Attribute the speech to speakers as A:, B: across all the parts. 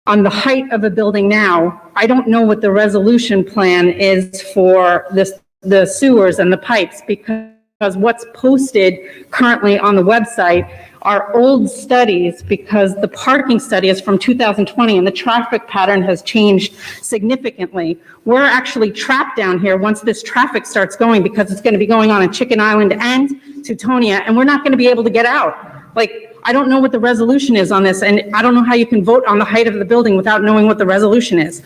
A: on the height of a building now. I don't know what the resolution plan is for the sewers and the pipes, because what's posted currently on the website are old studies, because the parking study is from 2020 and the traffic pattern has changed significantly. We're actually trapped down here once this traffic starts going, because it's going to be going on in Chicken Island and Teutonia, and we're not going to be able to get out. Like, I don't know what the resolution is on this, and I don't know how you can vote on the height of the building without knowing what the resolution is.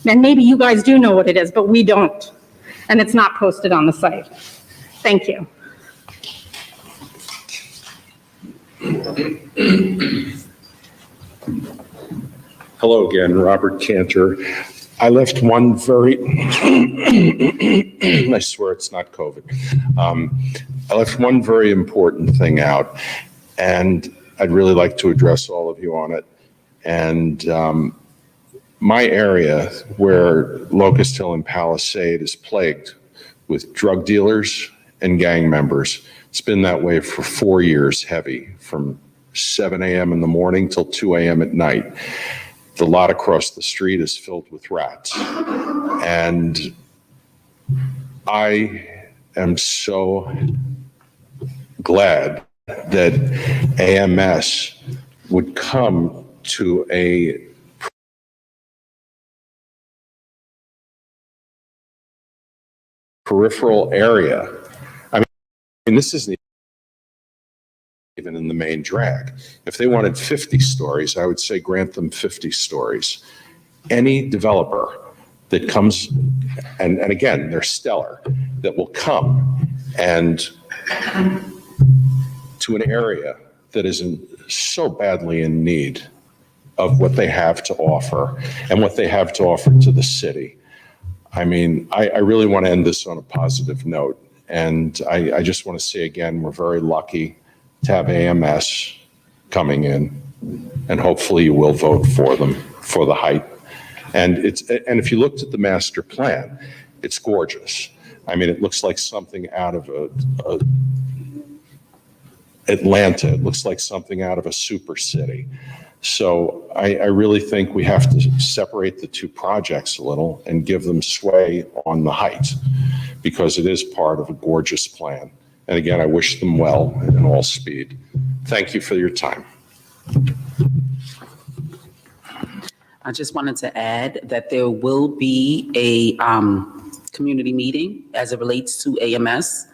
A: And maybe you guys do know what it is, but we don't. And it's not posted on the site. Thank you.
B: Hello again, Robert Cantor. I left one very, I swear it's not COVID. I left one very important thing out, and I'd really like to address all of you on it. And my area, where Locust Hill and Palisade is plagued with drug dealers and gang members. It's been that way for 4 years, heavy, from 7 a.m. in the morning till 2 a.m. at night. The lot across the street is filled with rats. And I am so glad that AMS would come to a peripheral area. I mean, this isn't even in the main drag. If they wanted 50 stories, I would say grant them 50 stories. Any developer that comes, and again, they're stellar, that will come and to an area that is so badly in need of what they have to offer and what they have to offer to the city. I mean, I really want to end this on a positive note. And I just want to say again, we're very lucky to have AMS coming in, and hopefully you will vote for them for the height. And if you looked at the master plan, it's gorgeous. I mean, it looks like something out of Atlanta. It looks like something out of a super city. So I really think we have to separate the two projects a little and give them sway on the height, because it is part of a gorgeous plan. And again, I wish them well in all speed. Thank you for your time.
C: I just wanted to add that there will be a community meeting as it relates to AMS.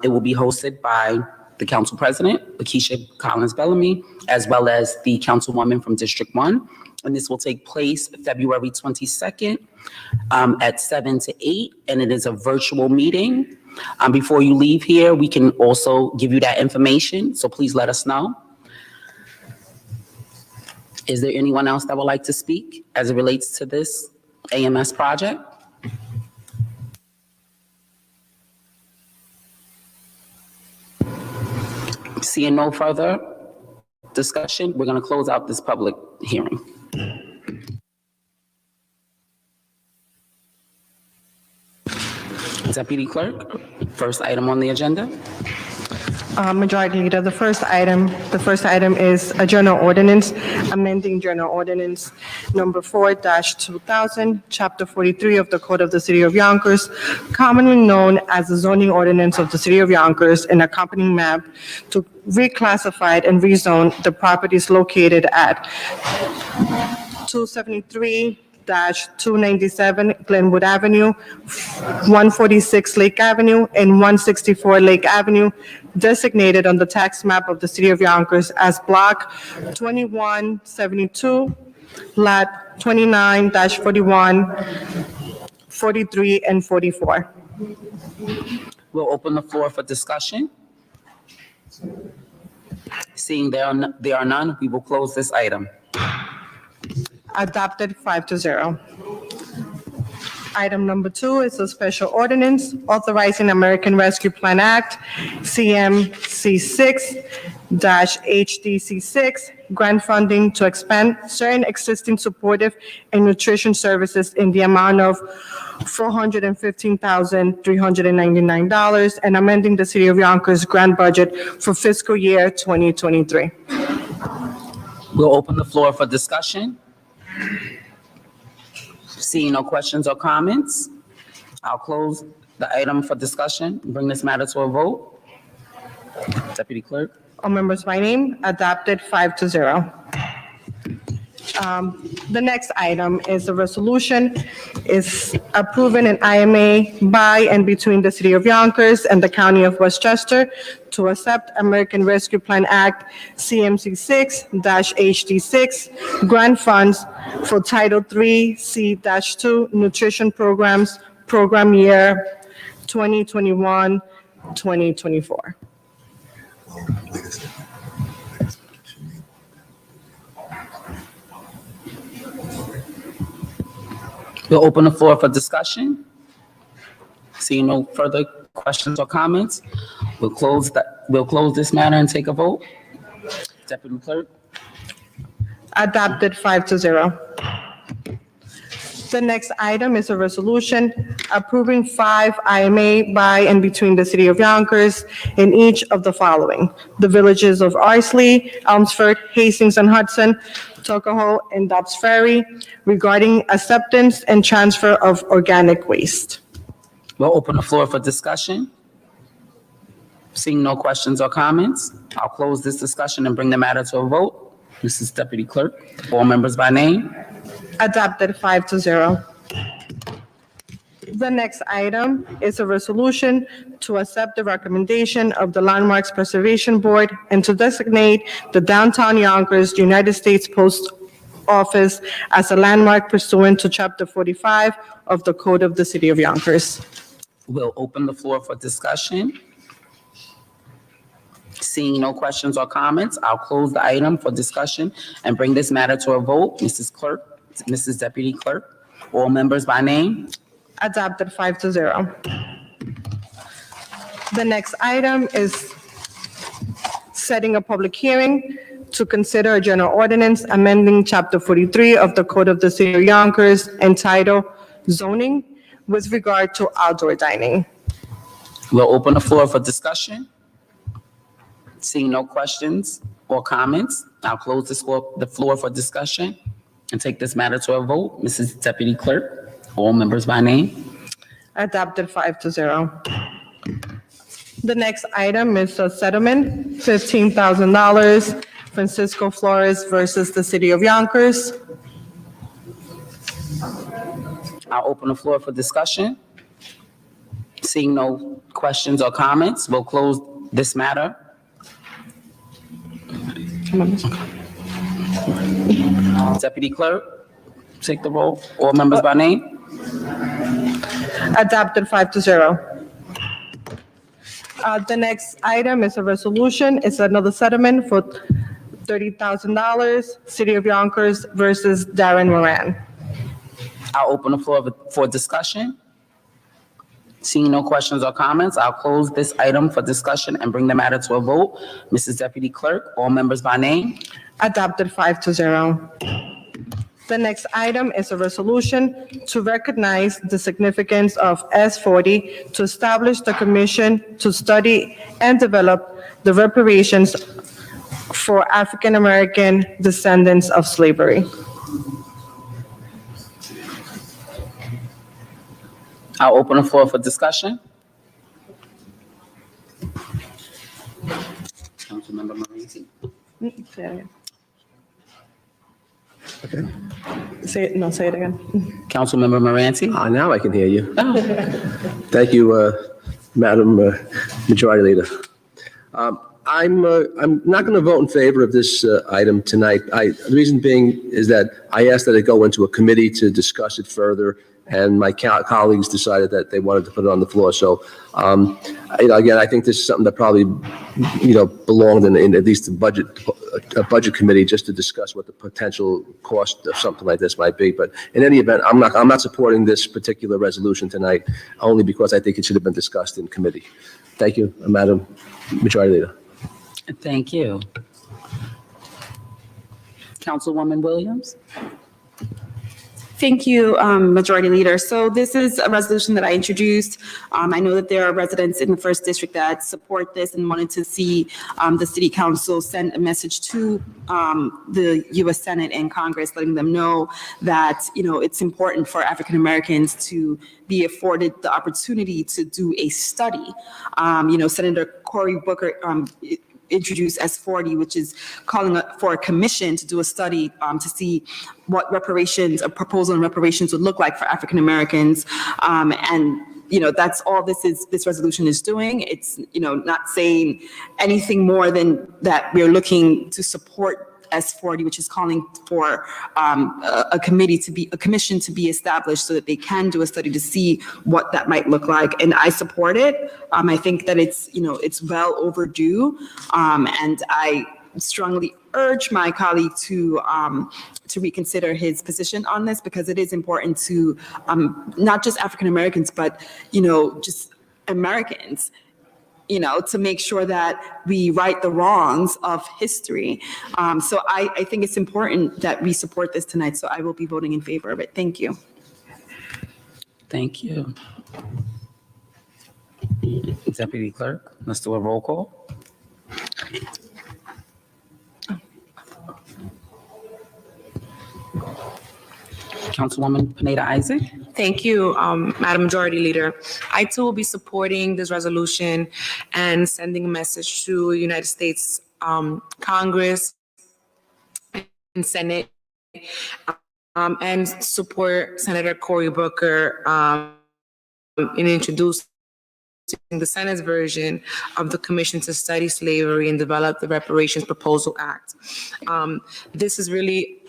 C: It will be hosted by the council president, Lakeisha Collins-Bellamy, as well as the councilwoman from District 1. And this will take place February 22nd at 7 to 8, and it is a virtual meeting. Before you leave here, we can also give you that information, so please let us know. Is there anyone else that would like to speak as it relates to this AMS project? Seeing no further discussion, we're going to close out this public hearing. Deputy Clerk, first item on the agenda.
D: Majority Leader, the first item is a general ordinance, amending general ordinance number 4-2000, chapter 43 of the Code of the City of Yonkers, commonly known as the zoning ordinance of the City of Yonkers, and accompanying map to reclassify and rezone the properties located at 273-297 Glenwood Avenue, 146 Lake Avenue, and 164 Lake Avenue, designated on the tax map of the City of Yonkers as Block 2172, Lot 29-41, 43, and 44.
C: We'll open the floor for discussion. Seeing there are none, we will close this item.
D: Adopted 5-0. Item number 2 is a special ordinance authorizing American Rescue Plan Act, CMC6-HDC6, grant funding to expand certain existing supportive and nutrition services in the amount of $415,399 and amending the City of Yonkers grant budget for fiscal year 2023.
C: We'll open the floor for discussion. Seeing no questions or comments, I'll close the item for discussion, bring this matter to a vote. Deputy Clerk?
D: All members by name, adopted 5-0. The next item is a resolution, is approving an IMA by and between the City of Yonkers and the County of Westchester to accept American Rescue Plan Act CMC 6-HD6 grant funds for Title III C-2 nutrition programs, program year 2021-2024.
C: We'll open the floor for discussion. Seeing no further questions or comments, we'll close this matter and take a vote. Deputy Clerk?
D: Adopted 5-0. The next item is a resolution approving 5 IMA by and between the City of Yonkers in each of the following: the villages of Arsley, Elmsford, Hastings and Hudson, Tuckahoe, and Dobbs Ferry regarding acceptance and transfer of organic waste.
C: We'll open the floor for discussion. Seeing no questions or comments, I'll close this discussion and bring the matter to a vote. Mrs. Deputy Clerk, all members by name.
D: Adopted 5-0. The next item is a resolution to accept the recommendation of the Landmarks Preservation Board and to designate the downtown Yonkers United States Post Office as a landmark pursuant to Chapter 45 of the Code of the City of Yonkers.
C: We'll open the floor for discussion. Seeing no questions or comments, I'll close the item for discussion and bring this matter to a vote. Mrs. Deputy Clerk, all members by name.
D: Adopted 5-0. The next item is setting a public hearing to consider a general ordinance amending Chapter 43 of the Code of the City of Yonkers entitled Zoning with regard to outdoor dining.
C: We'll open the floor for discussion. Seeing no questions or comments, I'll close the floor for discussion and take this matter to a vote. Mrs. Deputy Clerk, all members by name.
D: Adopted 5-0. The next item is a settlement, $15,000, Francisco Flores versus the City of Yonkers.
C: I'll open the floor for discussion. Seeing no questions or comments, we'll close this matter. Deputy Clerk, take the roll. All members by name.
D: Adopted 5-0. The next item is a resolution. It's another settlement for $30,000, City of Yonkers versus Darren Moran.
C: I'll open the floor for discussion. Seeing no questions or comments, I'll close this item for discussion and bring the matter to a vote. Mrs. Deputy Clerk, all members by name.
D: Adopted 5-0. The next item is a resolution to recognize the significance of S40 to establish the commission to study and develop the reparations for African American descendants of slavery.
C: I'll open the floor for discussion. Councilmember Moranti.
D: Say it again. Say it again.
C: Councilmember Moranti.
E: Now I can hear you. Thank you, Madam Majority Leader. I'm not going to vote in favor of this item tonight. The reason being is that I asked that it go into a committee to discuss it further, and my colleagues decided that they wanted to put it on the floor. So, again, I think this is something that probably, belonged in at least a budget committee just to discuss what the potential cost of something like this might be. But in any event, I'm not supporting this particular resolution tonight, only because I think it should have been discussed in committee. Thank you, Madam Majority Leader.
C: Thank you. Councilwoman Williams.
F: Thank you, Majority Leader. So this is a resolution that I introduced. I know that there are residents in the first district that support this and wanted to see the city council send a message to the U.S. Senate and Congress, letting them know that, it's important for African Americans to be afforded the opportunity to do a study. Senator Cory Booker introduced S40, which is calling for a commission to do a study to see what reparations, a proposal on reparations would look like for African Americans. That's all this resolution is doing. It's, not saying anything more than that we're looking to support S40, which is calling for a commission to be established so that they can do a study to see what that might look like. And I support it. I think that it's well overdue. And I strongly urge my colleague to reconsider his position on this, because it is important to not just African Americans, but, just Americans, to make sure that we right the wrongs of history. So I think it's important that we support this tonight. So I will be voting in favor of it. Thank you.
C: Thank you. Deputy Clerk, let's do a roll call. Councilwoman Pineda Isaac.
G: Thank you, Madam Majority Leader. I too will be supporting this resolution and sending a message to the United States Congress and Senate, and support Senator Cory Booker in introducing the Senate's version of the Commission to Study Slavery and Develop the Reparations Proposal Act. This is really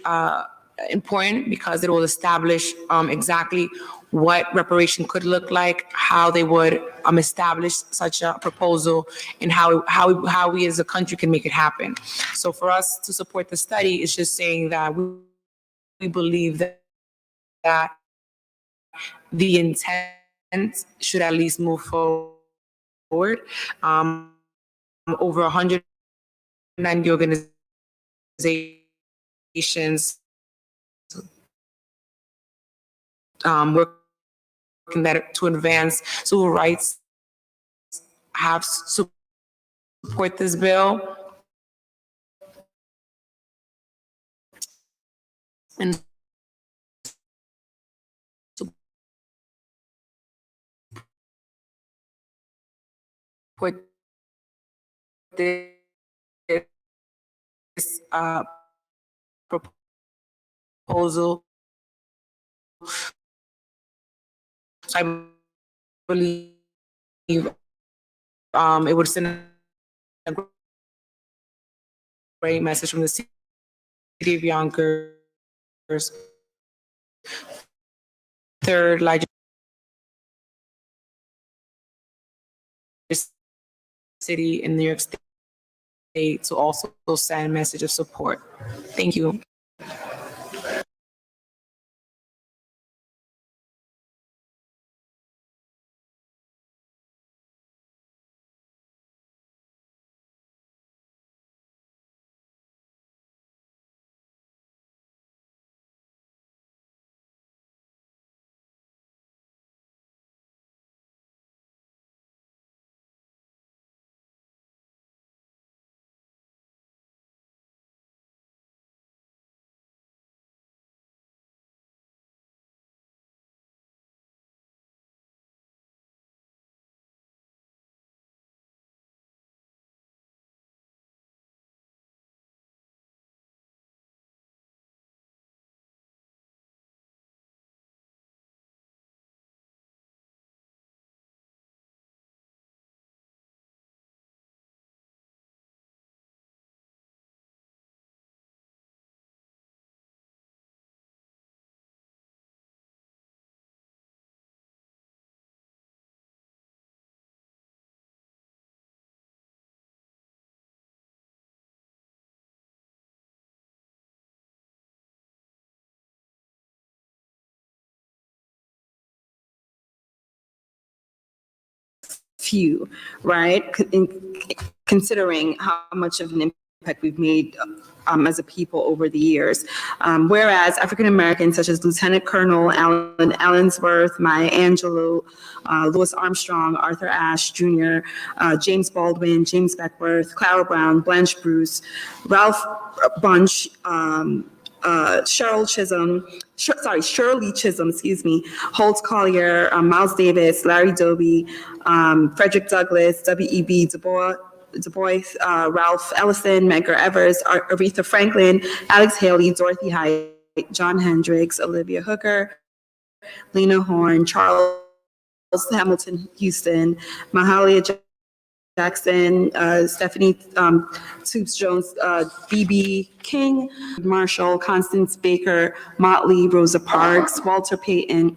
G: important because it will establish exactly what reparation could look like, how they would establish such a proposal, and how we as a country can make it happen. So for us to support the study is just saying that we believe that the intent should at least move forward. Over 190 organizations working that to advance civil rights have support this bill. And support this proposal. So I believe it would send a great message from the city of Yonkers, third largest city in New York State, to also send a message of support. Thank you.
F: Few, right? Considering how much of an impact we've made as a people over the years. Whereas African Americans such as Lieutenant Colonel Allen Allensworth, Maya Angelou, Louis Armstrong, Arthur Ashe Jr., James Baldwin, James Beckworth, Clara Brown, Blanche Bruce, Ralph Bunche, Shirley Chisholm, Holt Collier, Miles Davis, Larry Doby, Frederick Douglass, W.E.B. Du Bois, Ralph Ellison, Medgar Evers, Aretha Franklin, Alex Haley, Dorothy Height, John Hendricks, Olivia Hooker, Lena Horne, Charles Hamilton Houston, Mahalia Jackson, Stephanie Toops Jones, B.B. King, Marshall, Constance Baker, Motley, Rosa Parks, Walter Payton,